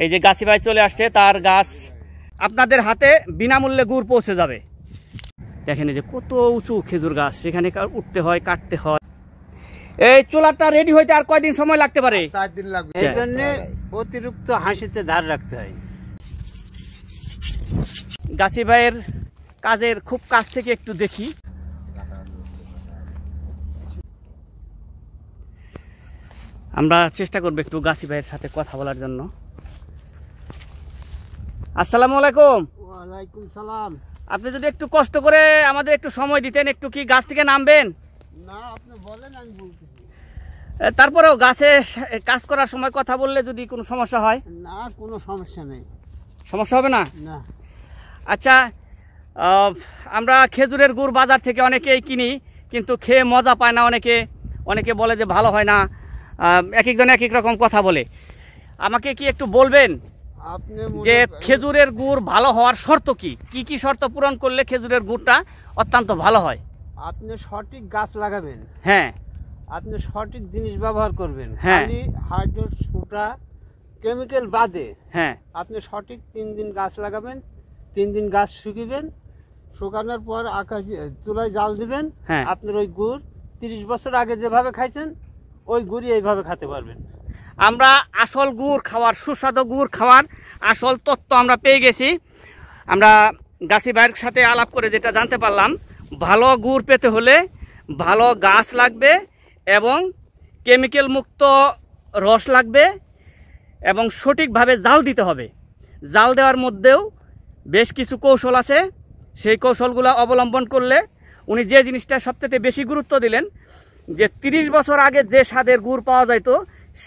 এই যে গাছি ভাই চলে আসছে, তার গাছ আপনাদের হাতে বিনামূল্যে গুড় পৌঁছে যাবে। দেখেন এই যে কত উঁচু খেজুর গাছ, সেখানে উঠতে হয়, কাটতে হয়। এই চুলাটা রেডি হইতে আর কয়দিন সময় লাগতে পারে? 4 দিন লাগবে। এই জন্য অতিরিক্ত হাসিতে ধার রাখতে হয়। গাছি ভাইয়ের কাজের খুব কাছ থেকে একটু দেখি। আমরা চেষ্টা করবো একটু গাছি ভাইয়ের সাথে কথা বলার জন্য। আসসালামু আলাইকুম। ওয়ালাইকুম সালাম। আপনি যদি একটু কষ্ট করে আমাদের একটু সময় দিতেন, একটু কি গাছ থেকে নামবেন? না, আপনি বলেন, আমি বলতেছি। তারপরেও গাছে কাজ করার সময় কথা বললে যদি কোনো সমস্যা হয়? না, কোনো সমস্যা নেই। সমস্যা হবে না? না। আচ্ছা, আমরা খেজুরের গুড় বাজার থেকে অনেকেই কিনি, কিন্তু খেয়ে মজা পায় না। অনেকে বলে যে ভালো হয় না। এক একজন এক এক রকম কথা বলে। আমাকে কি একটু বলবেন যে খেজুরের গুড় ভালো হওয়ার শর্ত কি কি শর্ত পূরণ করলে খেজুরের গুড়টা অত্যন্ত ভালো হয়? আপনি সঠিক গাছ লাগাবেন। হ্যাঁ। আপনি সঠিক জিনিস ব্যবহার করবেন। হ্যাঁ। খালি হাইড্রোট সুটা কেমিক্যাল বাদে। হ্যাঁ। আপনি সঠিক 3 দিন গাছ লাগাবেন, 3 দিন গাছ শুকিবেন, শুকানোর পর চুলায় জাল দিবেন। হ্যাঁ। আপনার ওই গুড় 30 বছর আগে যেভাবে খাইছেন ওই গুড়ই এইভাবে খেতে পারবেন। আমরা আসল গুড় খাওয়ার, সুস্বাদু গুড় খাওয়ার আসল তত্ত্ব আমরা পেয়ে গেছি। আমরা গাছি ভাইয়ের সাথে আলাপ করে যেটা জানতে পারলাম, ভালো গুড় পেতে হলে ভালো গাছ লাগবে এবং কেমিক্যাল মুক্ত রস লাগবে এবং সঠিকভাবে জাল দিতে হবে। জাল দেওয়ার মধ্যেও বেশ কিছু কৌশল আছে। সেই কৌশলগুলো অবলম্বন করলে উনি যে জিনিসটা সবচেয়ে বেশি গুরুত্ব দিলেন, যে 30 বছর আগে যে স্বাদের গুড় পাওয়া যাইতো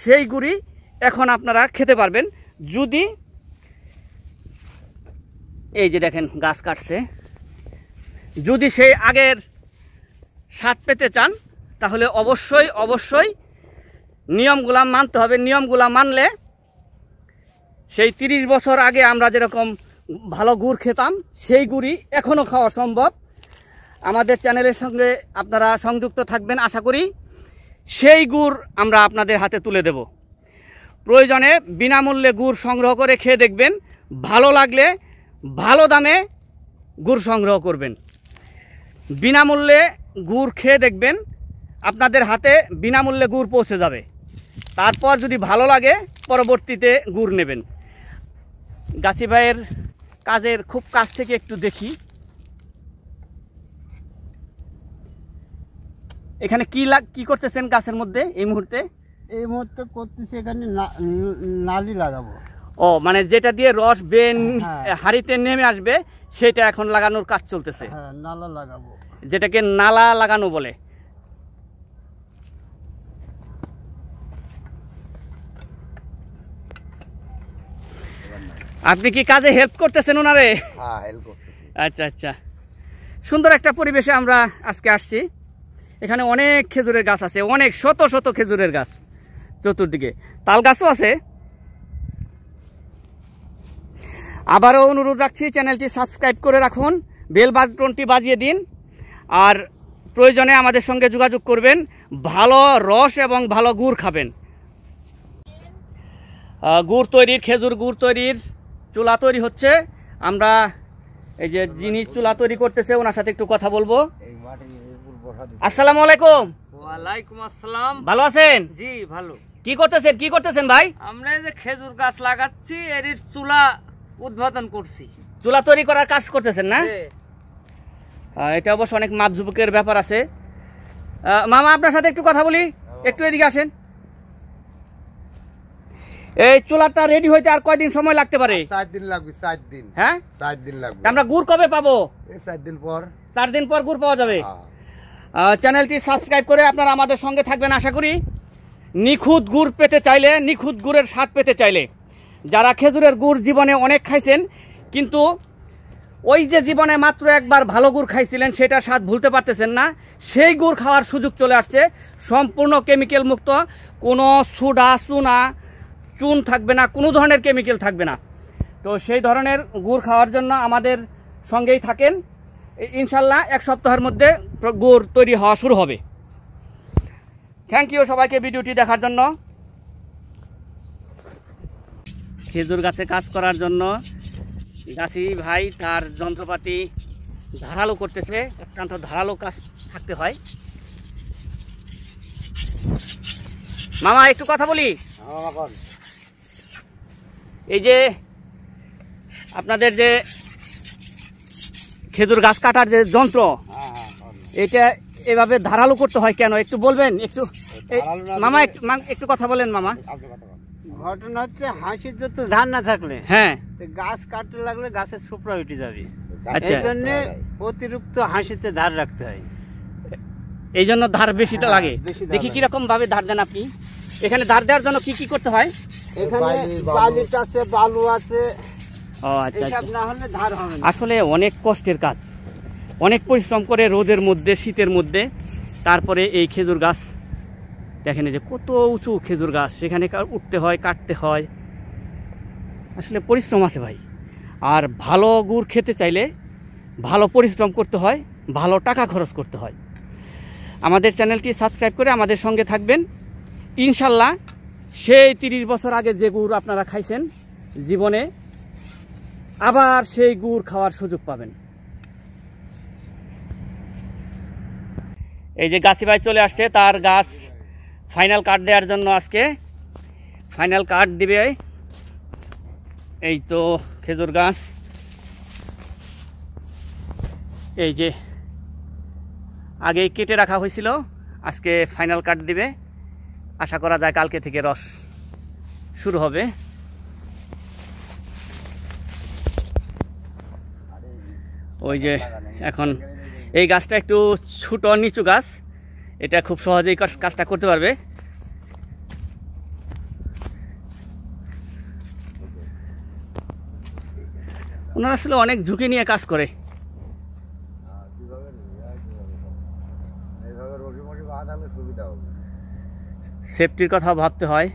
সেই গুড়ই এখন আপনারা খেতে পারবেন। যদি এই যে দেখেন গাছ কাটছে, যদি সেই আগের স্বাদ পেতে চান তাহলে অবশ্যই নিয়মগুলা মানতে হবে। নিয়মগুলা মানলে সেই 30 বছর আগে আমরা যেরকম ভালো গুড় খেতাম সেই গুড়ই এখনও খাওয়া সম্ভব। আমাদের চ্যানেলের সঙ্গে আপনারা সংযুক্ত থাকবেন আশা করি। সেই গুড় আমরা আপনাদের হাতে তুলে দেব। প্রয়োজনে বিনামূল্যে গুড় সংগ্রহ করে খেয়ে দেখবেন। ভালো লাগলে ভালো দামে গুড় সংগ্রহ করবেন। বিনামূল্যে গুড় খেয়ে দেখবেন, আপনাদের হাতে বিনামূল্যে গুড় পৌঁছে যাবে। তারপর যদি ভালো লাগে পরবর্তীতে গুড় নেবেন। গাছি ভাইয়ের কাজের খুব কাছ থেকে একটু দেখি। এখানে কি করতেছেন গাছের মধ্যে এই মুহূর্তে? এই মুহূর্তে করতেছি এখানে নালি লাগাবো। ও, মানে যেটা দিয়ে রস বেন হাড়িতে নেমে আসবে সেটা এখন লাগানোর কাজ চলতেছে। হ্যাঁ, নালা লাগাবো, যেটাকে নালা লাগানো বলে। আপনি কি কাজে হেল্প করতেছেন ওনারে? হ্যাঁ, হেল্প করতেছি। আচ্ছা, সুন্দর একটা পরিবেশে আমরা আজকে আসছি। এখানে অনেক খেজুরের গাছ আছে, অনেক শত খেজুরের গাছ চতুর্দিকে, তাল গাছও আছে। আবারও অনুরোধ রাখছি, চ্যানেলটি সাবস্ক্রাইব করে রাখুন, বেল বাটনটি বাজিয়ে দিন, আর প্রয়োজনে আমাদের সঙ্গে যোগাযোগ করবেন। ভালো রস এবং ভালো গুড় খাবেন। গুড় তৈরির, খেজুর গুড় তৈরির চুলা তৈরি হচ্ছে। আমরা এই যে যিনি চুলা তৈরি করতেছে ওনার সাথে একটু কথা বলবো। আসসালামু আলাইকুম। ওয়ালাইকুম আসসালাম। ভালো আছেন? জি ভালো। কি করতেছেন ভাই? আমরা এই যে খেজুর গাছ লাগাচ্ছি, এর চুলা উদ্বোধন করছি। চুলা তৈরি করার কাজ করতেছেন না? এটা অবশ্য অনেক মাপঝুপের ব্যাপার আছে। মামা, আপনার সাথে একটু কথা বলি, একটু এদিকে আসেন। এই চুলাটা রেডি হইতে আর কয়দিন সময় লাগতে পারে? 4 দিন লাগবে। 4 দিন। হ্যাঁ, 4 দিন লাগবে। আমরা গুড় কবে পাবো? এই 4 দিন পর। 4 দিন পর গুড় পাওয়া যাবে। চ্যানেলটি সাবস্ক্রাইব করে আপনারা আমাদের সঙ্গে থাকবেন আশা করি। নিখুঁত গুড় পেতে চাইলে, নিখুঁত গুড়ের স্বাদ পেতে চাইলে, যারা খেজুরের গুড় জীবনে অনেক খাইছেন কিন্তু ওই যে জীবনে মাত্র একবার ভালো গুড় খাইছিলেন সেটা স্বাদ ভুলতে পারতেছেন না, সেই গুড় খাওয়ার সুযোগ চলে আসছে। সম্পূর্ণ কেমিক্যাল মুক্ত, কোনো সোডা চুনা চুন থাকবে না, কোনো ধরনের কেমিক্যাল থাকবে না। তো সেই ধরনের গুড় খাওয়ার জন্য আমাদের সঙ্গেই থাকেন। ইনশাল্লাহ 1 সপ্তাহের মধ্যে গুড় তৈরি হওয়া শুরু হবে। থ্যাংক ইউ সবাইকে ভিডিওটি দেখার জন্য। খেজুর গাছে কাজ করার জন্য গাছি ভাই তার যন্ত্রপাতি ধারালো করতেছে। অত্যন্ত ধারালো কাজ থাকতে হয়। মামা একটু কথা বলি। এই যে আপনাদের যে খেজুর গাছ কাটার যে যন্ত্র, এটা এভাবে ধারালো করতে হয় কেন একটু বলবেন? একটু মামা একটু কথা বলেন মামা। ঘটনা হচ্ছে হাঁসির যত ধান না থাকলে হ্যাঁ, তো গাছ কাটতে লাগলে গাছের ছোপড়া উঠে যাবে। আচ্ছা। এই জন্য অতিরিক্ত হাঁসিতে ধার রাখতে হয়। এই জন্য ধার বেশিটা লাগে। বেশি ধার দেখি লাগে। কিরকম ভাবে ধার দেন আপনি। এখানে ধার দেওয়ার জন্য কি কি করতে হয়? এখানে বালি, বালু। বালিট আছে, বালু আছে, ও আচ্ছা এসব আচ্ছা। না হলে ধার হবে না। আসলে অনেক কষ্টের কাজ, অনেক পরিশ্রম করে রোদের মধ্যে শীতের মধ্যে তারপরে এই খেজুর গাছ দেখেন এই যে কত উঁচু খেজুর গাছ, সেখানে উঠতে হয়, কাটতে হয়। আসলে পরিশ্রম আছে ভাই। আর ভালো গুড় খেতে চাইলে ভালো পরিশ্রম করতে হয়, ভালো টাকা খরচ করতে হয়। আমাদের চ্যানেলটি সাবস্ক্রাইব করে আমাদের সঙ্গে থাকবেন। ইনশাল্লাহ সেই 30 বছর আগে যে গুড় আপনারা খাইছেন, জীবনে আবার সেই গুড় খাওয়ার সুযোগ পাবেন। এই যে গাছি ভাই চলে আসছে, তার গাছ ফাইনাল কাট দেওয়ার জন্য আজকে ফাইনাল কাট দিবে। এই তো খেজুর গাছ, এই যে আগেই কেটে রাখা হয়েছিল, আজকে ফাইনাল কাট দিবে। আশা করা যায় কালকে থেকে রস শুরু হবে। ওই যে এখন এই গাছটা একটু ছোট নিচু গাছ, এটা খুব সহজেই কাজটা করতে পারবে। ওনারা আসলে অনেক ঝুঁকি নিয়ে কাজ করে। এইভাবে রশি মশি বাঁধা থাকলে সুবিধা হবে। সেফটির কথা ভাবতে হয়।